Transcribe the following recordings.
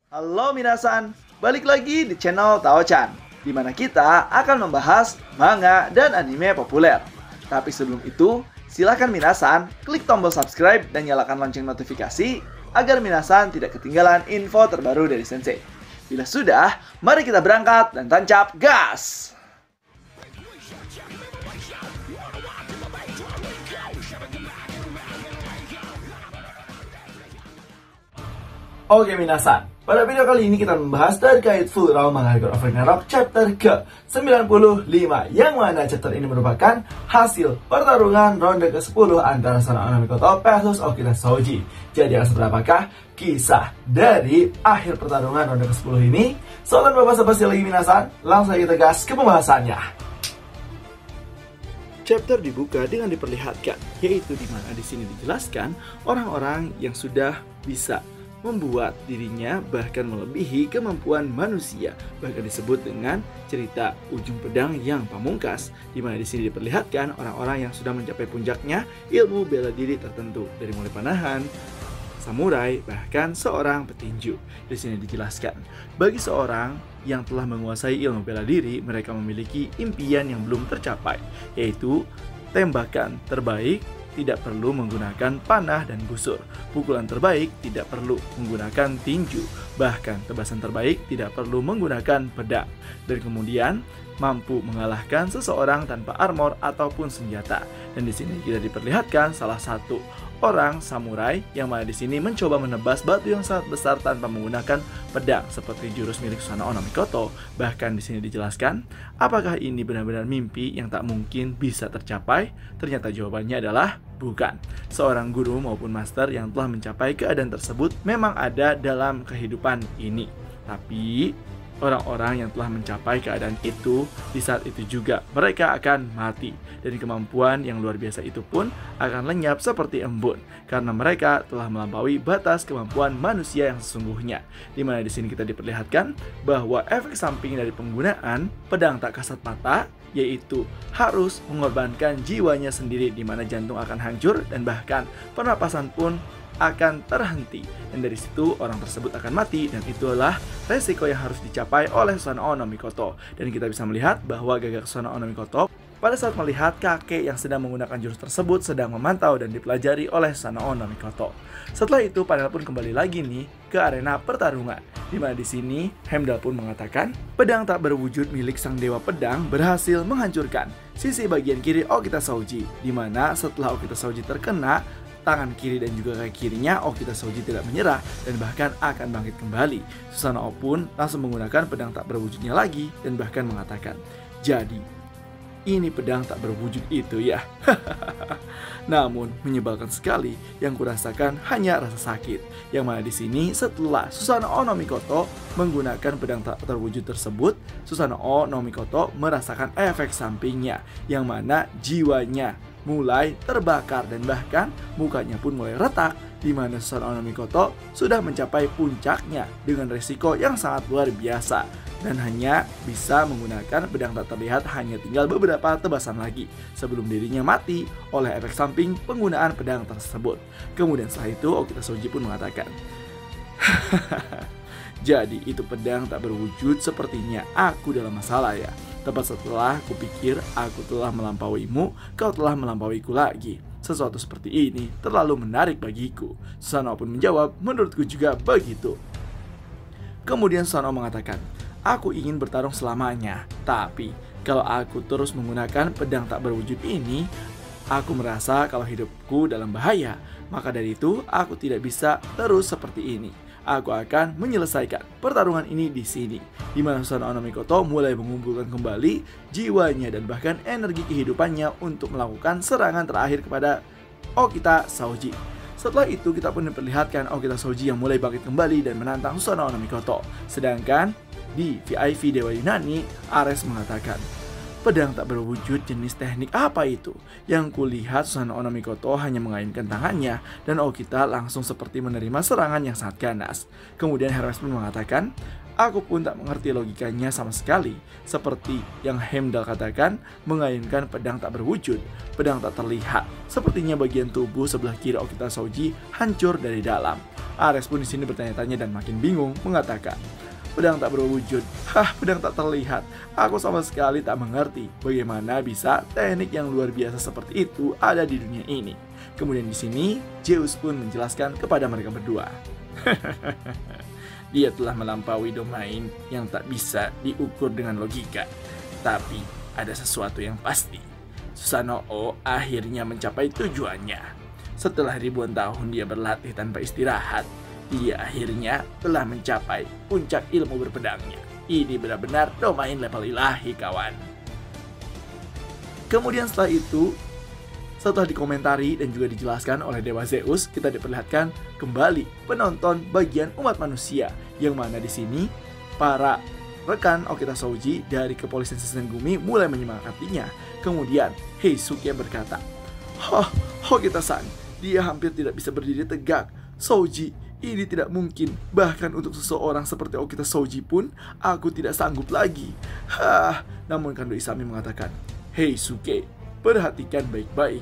Halo minasan, balik lagi di channel Tao-chan, di mana kita akan membahas manga dan anime populer. Tapi sebelum itu, silakan minasan klik tombol subscribe dan nyalakan lonceng notifikasi agar minasan tidak ketinggalan info terbaru dari Sensei. Bila sudah, mari kita berangkat dan tancap gas! Oke minasan, pada video kali ini kita membahas dari Guide Full Raw Manga God of Ragnarok chapter ke-95, yang mana chapter ini merupakan hasil pertarungan ronde ke-10 antara Sana Onomikoto versus Okita Shoji. Jadi akan seperti apakah kisah dari akhir pertarungan ronde ke-10 ini? Soalnya basa-basi lagi minasan, langsung kita gas ke pembahasannya. Chapter dibuka dengan diperlihatkan, yaitu di mana di sini dijelaskan orang-orang yang sudah bisa membuat dirinya bahkan melebihi kemampuan manusia, bahkan disebut dengan cerita ujung pedang yang pamungkas, di mana di sini diperlihatkan orang-orang yang sudah mencapai puncaknya ilmu bela diri tertentu, dari mulai panahan, samurai, bahkan seorang petinju. Di sini dijelaskan, bagi seorang yang telah menguasai ilmu bela diri, mereka memiliki impian yang belum tercapai, yaitu tembakan terbaik tidak perlu menggunakan panah dan busur. Pukulan terbaik tidak perlu menggunakan tinju. Bahkan tebasan terbaik tidak perlu menggunakan pedang. Dan kemudian mampu mengalahkan seseorang tanpa armor ataupun senjata. Dan di sini kita diperlihatkan salah satu orang samurai yang mana di sini mencoba menebas batu yang sangat besar tanpa menggunakan pedang seperti jurus milik Susanoo Onomikoto. Bahkan di sini dijelaskan, apakah ini benar-benar mimpi yang tak mungkin bisa tercapai? Ternyata jawabannya adalah bukan. Seorang guru maupun master yang telah mencapai keadaan tersebut memang ada dalam kehidupan ini. Tapi orang-orang yang telah mencapai keadaan itu, di saat itu juga mereka akan mati. Dan kemampuan yang luar biasa itu pun akan lenyap seperti embun, karena mereka telah melampaui batas kemampuan manusia yang sesungguhnya. Dimana di sini kita diperlihatkan bahwa efek samping dari penggunaan pedang tak kasat mata, yaitu harus mengorbankan jiwanya sendiri, di mana jantung akan hancur dan bahkan pernapasan pun akan terhenti, dan dari situ orang tersebut akan mati, dan itulah resiko yang harus dicapai oleh Susanoo Onomikoto. Dan kita bisa melihat bahwa gagak Susanoo Onomikoto pada saat melihat kakek yang sedang menggunakan jurus tersebut sedang memantau dan dipelajari oleh Susanoo Onomikoto. Setelah itu panel pun kembali lagi nih ke arena pertarungan, di mana di sini Heimdall pun mengatakan pedang tak berwujud milik sang dewa pedang berhasil menghancurkan sisi bagian kiri Okita Shoji, di mana setelah Okita Shoji terkena tangan kiri dan juga kaki kirinya, Okita Shoji tidak menyerah dan bahkan akan bangkit kembali. Susanoo pun langsung menggunakan pedang tak berwujudnya lagi dan bahkan mengatakan, jadi ini pedang tak berwujud itu ya. Namun menyebalkan sekali, yang kurasakan hanya rasa sakit. Yang mana di sini setelah Susanoo Onomikoto menggunakan pedang tak terwujud tersebut, Susanoo Onomikoto merasakan efek sampingnya, yang mana jiwanya mulai terbakar dan bahkan mukanya pun mulai retak, di mana Susanoo Onomikoto sudah mencapai puncaknya dengan resiko yang sangat luar biasa dan hanya bisa menggunakan pedang tak terlihat, hanya tinggal beberapa tebasan lagi sebelum dirinya mati oleh efek samping penggunaan pedang tersebut. Kemudian setelah itu Okita Shoji pun mengatakan, jadi itu pedang tak berwujud, sepertinya aku dalam masalah ya. Tepat setelah kupikir aku telah melampauimu, kau telah melampauiku lagi. Sesuatu seperti ini terlalu menarik bagiku. Susanoo pun menjawab, menurutku juga begitu. Kemudian Susanoo mengatakan, aku ingin bertarung selamanya, tapi kalau aku terus menggunakan pedang tak berwujud ini, aku merasa kalau hidupku dalam bahaya. Maka dari itu aku tidak bisa terus seperti ini. Aku akan menyelesaikan pertarungan ini di sini, di mana Susanoo Onomikoto mulai mengumpulkan kembali jiwanya dan bahkan energi kehidupannya untuk melakukan serangan terakhir kepada Okita Shoji. Setelah itu kita pun diperlihatkan Okita Shoji yang mulai bangkit kembali dan menantang Susanoo Onomikoto. Sedangkan di VIP Dewa Yunani, Ares mengatakan, pedang tak berwujud jenis teknik apa itu? Yang kulihat Susanoo Onomikoto hanya mengayunkan tangannya dan Okita langsung seperti menerima serangan yang sangat ganas. Kemudian Hermes pun mengatakan, Aku pun tak mengerti logikanya sama sekali. Seperti yang Heimdall katakan, mengayunkan pedang tak berwujud, pedang tak terlihat. Sepertinya bagian tubuh sebelah kiri Okita Shoji hancur dari dalam. Ares pun di sini bertanya-tanya dan makin bingung, mengatakan, pedang tak berwujud, pedang tak terlihat. Aku sama sekali tak mengerti bagaimana bisa teknik yang luar biasa seperti itu ada di dunia ini. Kemudian di sini Zeus pun menjelaskan kepada mereka berdua. Dia telah melampaui domain yang tak bisa diukur dengan logika. Tapi ada sesuatu yang pasti. Susanoo akhirnya mencapai tujuannya. Setelah ribuan tahun dia berlatih tanpa istirahat, dia akhirnya telah mencapai puncak ilmu berpedangnya. Ini benar-benar domain level ilahi, kawan. Kemudian setelah itu, setelah dikomentari dan juga dijelaskan oleh Dewa Zeus, kita diperlihatkan kembali penonton bagian umat manusia, yang mana di sini para rekan Okita Shoji dari kepolisian Shinsengumi mulai menyemangatinya. Kemudian Heisuke berkata, Okita-san, dia hampir tidak bisa berdiri tegak. Shoji, ini tidak mungkin. Bahkan untuk seseorang seperti Okita Shoji pun, aku tidak sanggup lagi. Namun Kando Isami mengatakan, Heisuke, perhatikan baik-baik.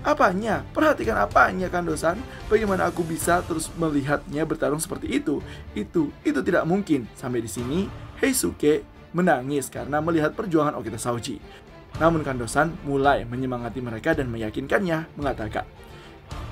Apanya? Perhatikan apanya, Kando-san? Bagaimana aku bisa terus melihatnya bertarung seperti itu? Itu tidak mungkin. Sampai di sini, Heisuke menangis karena melihat perjuangan Okita Shoji. Namun Kando-san mulai menyemangati mereka dan meyakinkannya, mengatakan,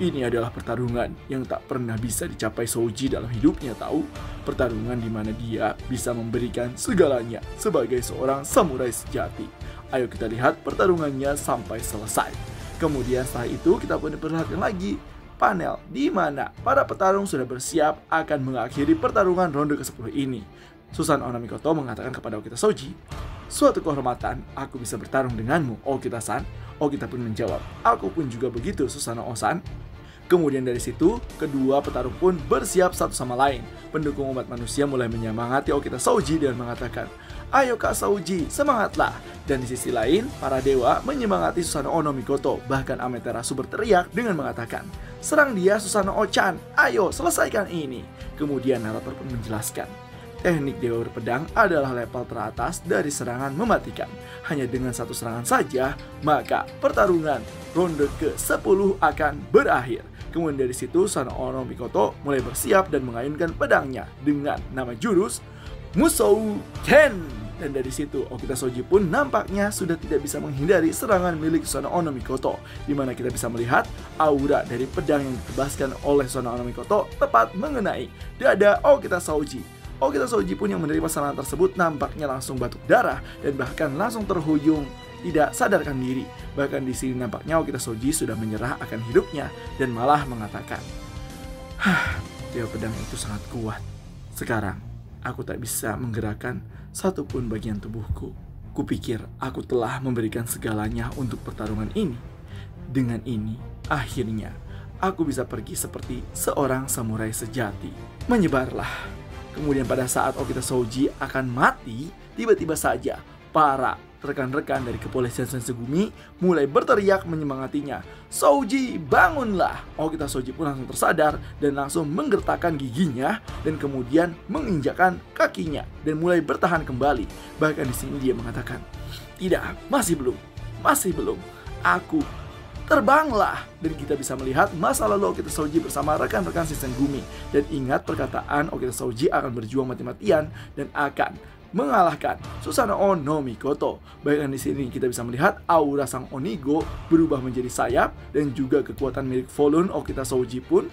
ini adalah pertarungan yang tak pernah bisa dicapai Shoji dalam hidupnya, tahu? Pertarungan di mana dia bisa memberikan segalanya sebagai seorang samurai sejati. Ayo kita lihat pertarungannya sampai selesai. Kemudian setelah itu kita pun diperlihatkan lagi panel di mana para petarung sudah bersiap akan mengakhiri pertarungan ronde ke-10 ini. Susanoo Mikoto mengatakan kepada Okita Shoji, suatu kehormatan aku bisa bertarung denganmu, Okita-san. Okita pun menjawab, aku pun juga begitu, Susanoo-san. Kemudian dari situ, kedua petarung pun bersiap satu sama lain. Pendukung umat manusia mulai menyemangati Okita Shoji dan mengatakan, ayo Kak Shoji, semangatlah. Dan di sisi lain, para dewa menyemangati Susanoo Mikoto. Bahkan Amaterasu berteriak dengan mengatakan, serang dia Susanoo-chan, ayo selesaikan ini. Kemudian narator pun menjelaskan, teknik dewa berpedang adalah level teratas dari serangan mematikan. Hanya dengan satu serangan saja, maka pertarungan ronde ke-10 akan berakhir. Kemudian dari situ Susanoo Mikoto mulai bersiap dan mengayunkan pedangnya dengan nama jurus Musou Ken. Dan dari situ Okita Shoji pun nampaknya sudah tidak bisa menghindari serangan milik Susanoo Mikoto, di mana kita bisa melihat aura dari pedang yang ditebaskan oleh Susanoo Mikoto tepat mengenai dada Okita Shoji. Okita Shoji pun yang menerima serangan tersebut nampaknya langsung batuk darah dan bahkan langsung terhuyung, tidak sadarkan diri. Bahkan di sini nampaknya Okita Shoji sudah menyerah akan hidupnya dan malah mengatakan, dewa pedang itu sangat kuat. Sekarang aku tak bisa menggerakkan satupun bagian tubuhku. Kupikir aku telah memberikan segalanya untuk pertarungan ini. Dengan ini, akhirnya aku bisa pergi seperti seorang samurai sejati. Menyebarlah. Kemudian pada saat Okita Shoji akan mati, tiba-tiba saja para rekan-rekan dari kepolisian Shinsengumi mulai berteriak menyemangatinya. Shoji, bangunlah! Okita Shoji pun langsung tersadar dan langsung menggertakkan giginya dan kemudian menginjakkan kakinya dan mulai bertahan kembali. Bahkan di sini dia mengatakan, tidak, masih belum. Aku terbanglah. Dan kita bisa melihat masa lalu Okita Shoji bersama rekan-rekan Shinsengumi. Dan ingat perkataan Okita Shoji akan berjuang mati-matian dan akan mengalahkan Susanoo Mikoto. Bahkan di sini kita bisa melihat aura sang Onigo berubah menjadi sayap dan juga kekuatan milik Volun Okita Shoji pun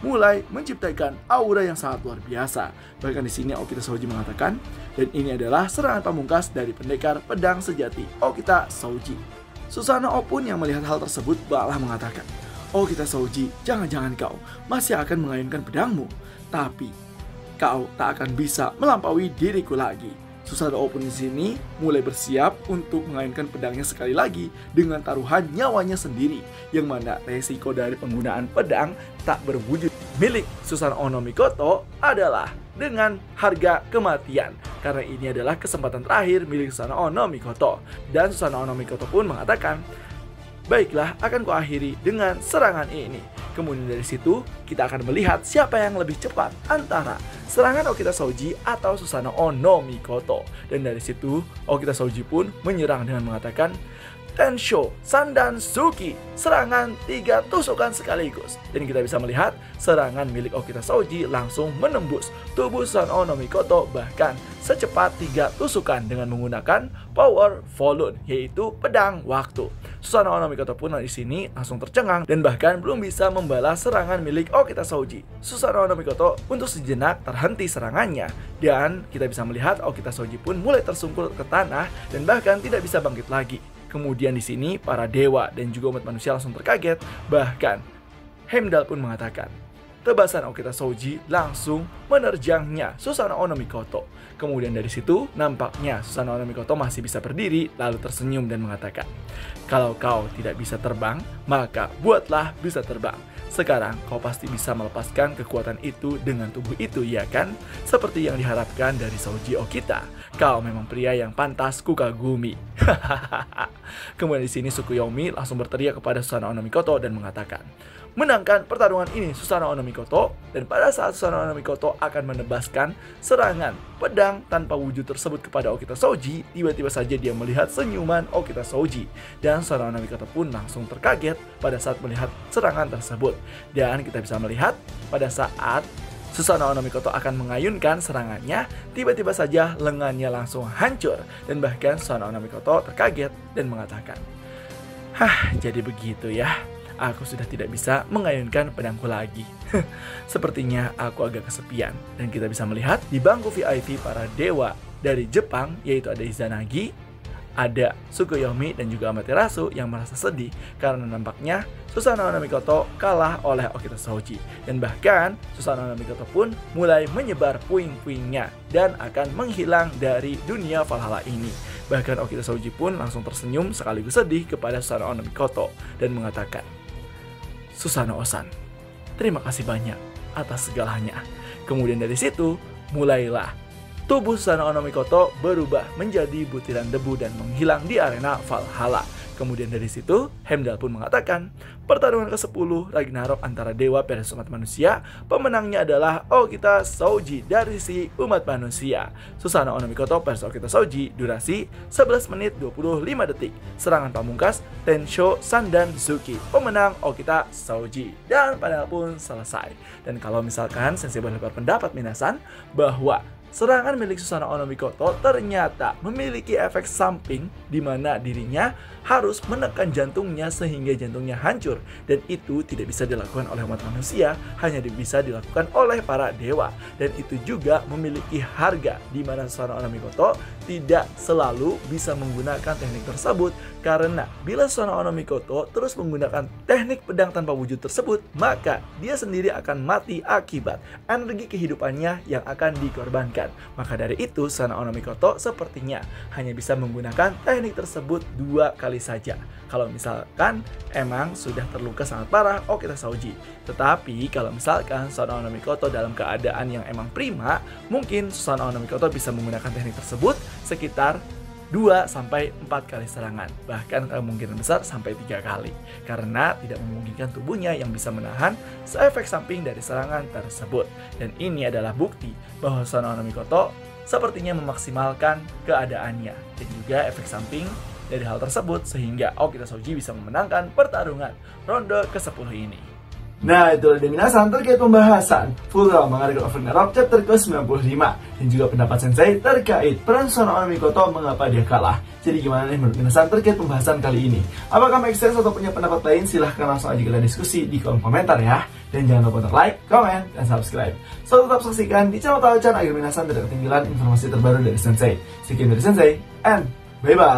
mulai menciptakan aura yang sangat luar biasa. Bahkan di sini Okita Shoji mengatakan, dan ini adalah serangan pamungkas dari pendekar pedang sejati Okita Shoji. Susanoo pun yang melihat hal tersebut malah mengatakan, Okita Shoji, jangan-jangan kau masih akan mengayunkan pedangmu, tapi kau tak akan bisa melampaui diriku lagi. Susanoo pun di sini mulai bersiap untuk mengayunkan pedangnya sekali lagi dengan taruhan nyawanya sendiri, yang mana resiko dari penggunaan pedang tak berwujud milik Susanoo Mikoto adalah dengan harga kematian, karena ini adalah kesempatan terakhir milik Susanoo Mikoto. Dan Susanoo Mikoto pun mengatakan, baiklah, akan kuakhiri dengan serangan ini. Kemudian dari situ kita akan melihat siapa yang lebih cepat antara serangan Okita Shoji atau Susanoo no Mikoto. Dan dari situ Okita Shoji pun menyerang dengan mengatakan Tensho Sandansuki, serangan 3 tusukan sekaligus. Dan kita bisa melihat serangan milik Okita Shoji langsung menembus tubuh Susanoo no Mikoto bahkan secepat 3 tusukan dengan menggunakan Power Volune, yaitu pedang waktu. Susanoo no Mikoto pun di sini langsung tercengang dan bahkan belum bisa membalas serangan milik Okita Shoji. Susanoo no Mikoto untuk sejenak terhenti serangannya dan kita bisa melihat Okita Shoji pun mulai tersungkur ke tanah dan bahkan tidak bisa bangkit lagi. Kemudian di sini para dewa dan juga umat manusia langsung terkaget. Bahkan Heimdall pun mengatakan tebasan Okita Shoji langsung menerjangnya Susanoo no Mikoto. Kemudian dari situ nampaknya Susanoo no Mikoto masih bisa berdiri lalu tersenyum dan mengatakan, "Kalau kau tidak bisa terbang, maka buatlah bisa terbang. Sekarang kau pasti bisa melepaskan kekuatan itu dengan tubuh itu, ya kan? Seperti yang diharapkan dari Shoji Okita. Kau memang pria yang pantas kukagumi." Kemudian di sini Tsukuyomi langsung berteriak kepada Susanoo no Mikoto dan mengatakan, "Menangkan pertarungan ini Susanoo no Mikoto." Dan pada saat Susanoo no Mikoto akan menebaskan serangan pedang tanpa wujud tersebut kepada Okita Shoji, tiba-tiba saja dia melihat senyuman Okita Shoji. Dan Susanoo no Mikoto pun langsung terkaget pada saat melihat serangan tersebut. Dan kita bisa melihat pada saat Susanoo no Mikoto akan mengayunkan serangannya, tiba-tiba saja lengannya langsung hancur. Dan bahkan Susanoo no Mikoto terkaget dan mengatakan, jadi begitu ya. Aku sudah tidak bisa mengayunkan pedangku lagi. Sepertinya aku agak kesepian." Dan kita bisa melihat di bangku VIP para dewa dari Jepang, yaitu ada Izanagi, ada Tsukuyomi dan juga Amaterasu yang merasa sedih karena nampaknya Susanoo no Mikoto kalah oleh Okita Shoji. Dan bahkan Susanoo no Mikoto pun mulai menyebar puing-puingnya dan akan menghilang dari dunia Valhalla ini. Bahkan Okita Shoji pun langsung tersenyum sekaligus sedih kepada Susanoo no Mikoto dan mengatakan, "Susanoo-san, terima kasih banyak atas segalanya." Kemudian dari situ mulailah tubuh Susanoo no Mikoto berubah menjadi butiran debu dan menghilang di arena Valhalla. Kemudian dari situ Heimdall pun mengatakan, pertarungan ke-10 Ragnarok antara dewa versus umat manusia, pemenangnya adalah Okita Shoji dari si umat manusia. Susanoo no Mikoto versus Okita Shoji, durasi 11 menit 25 detik. Serangan pamungkas Tensho Sandansuki, pemenang Okita Shoji. Dan panel pun selesai. Dan kalau misalkan Sensei boleh berpendapat minasan bahwa serangan milik Susanoo no Mikoto ternyata memiliki efek samping di mana dirinya harus menekan jantungnya sehingga jantungnya hancur, dan itu tidak bisa dilakukan oleh umat manusia, hanya bisa dilakukan oleh para dewa. Dan itu juga memiliki harga di mana Susanoo no Mikoto tidak selalu bisa menggunakan teknik tersebut, karena bila Susanoo no Mikoto terus menggunakan teknik pedang tanpa wujud tersebut, maka dia sendiri akan mati akibat energi kehidupannya yang akan dikorbankan. Maka dari itu Susanoo no Mikoto sepertinya hanya bisa menggunakan teknik tersebut 2 kali saja kalau misalkan emang sudah terluka sangat parah Okita Shoji. Tetapi kalau misalkan Susanoo no Mikoto dalam keadaan yang emang prima, mungkin Susanoo no Mikoto bisa menggunakan teknik tersebut sekitar 2-4 kali serangan, bahkan kemungkinan besar sampai 3 kali, karena tidak memungkinkan tubuhnya yang bisa menahan efek samping dari serangan tersebut. Dan ini adalah bukti bahwa Susanoo no Mikoto sepertinya memaksimalkan keadaannya dan juga efek samping dari hal tersebut, sehingga Okita Shoji bisa memenangkan pertarungan ronde ke-10 ini. Nah, itulah dari minasan terkait pembahasan Fullmetal Alchemist Ragnarok chapter ke-95 dan juga pendapat Sensei terkait peran Susanoo no Mikoto mengapa dia kalah. Jadi gimana nih menurut minasan terkait pembahasan kali ini? Apakah make sense atau punya pendapat lain? Silahkan langsung aja kita diskusi di kolom komentar ya. Dan jangan lupa untuk like, comment, dan subscribe. So tetap saksikan di channel Taochan agar minasan tidak ketinggalan informasi terbaru dari Sensei. Sekian dari Sensei, and bye-bye!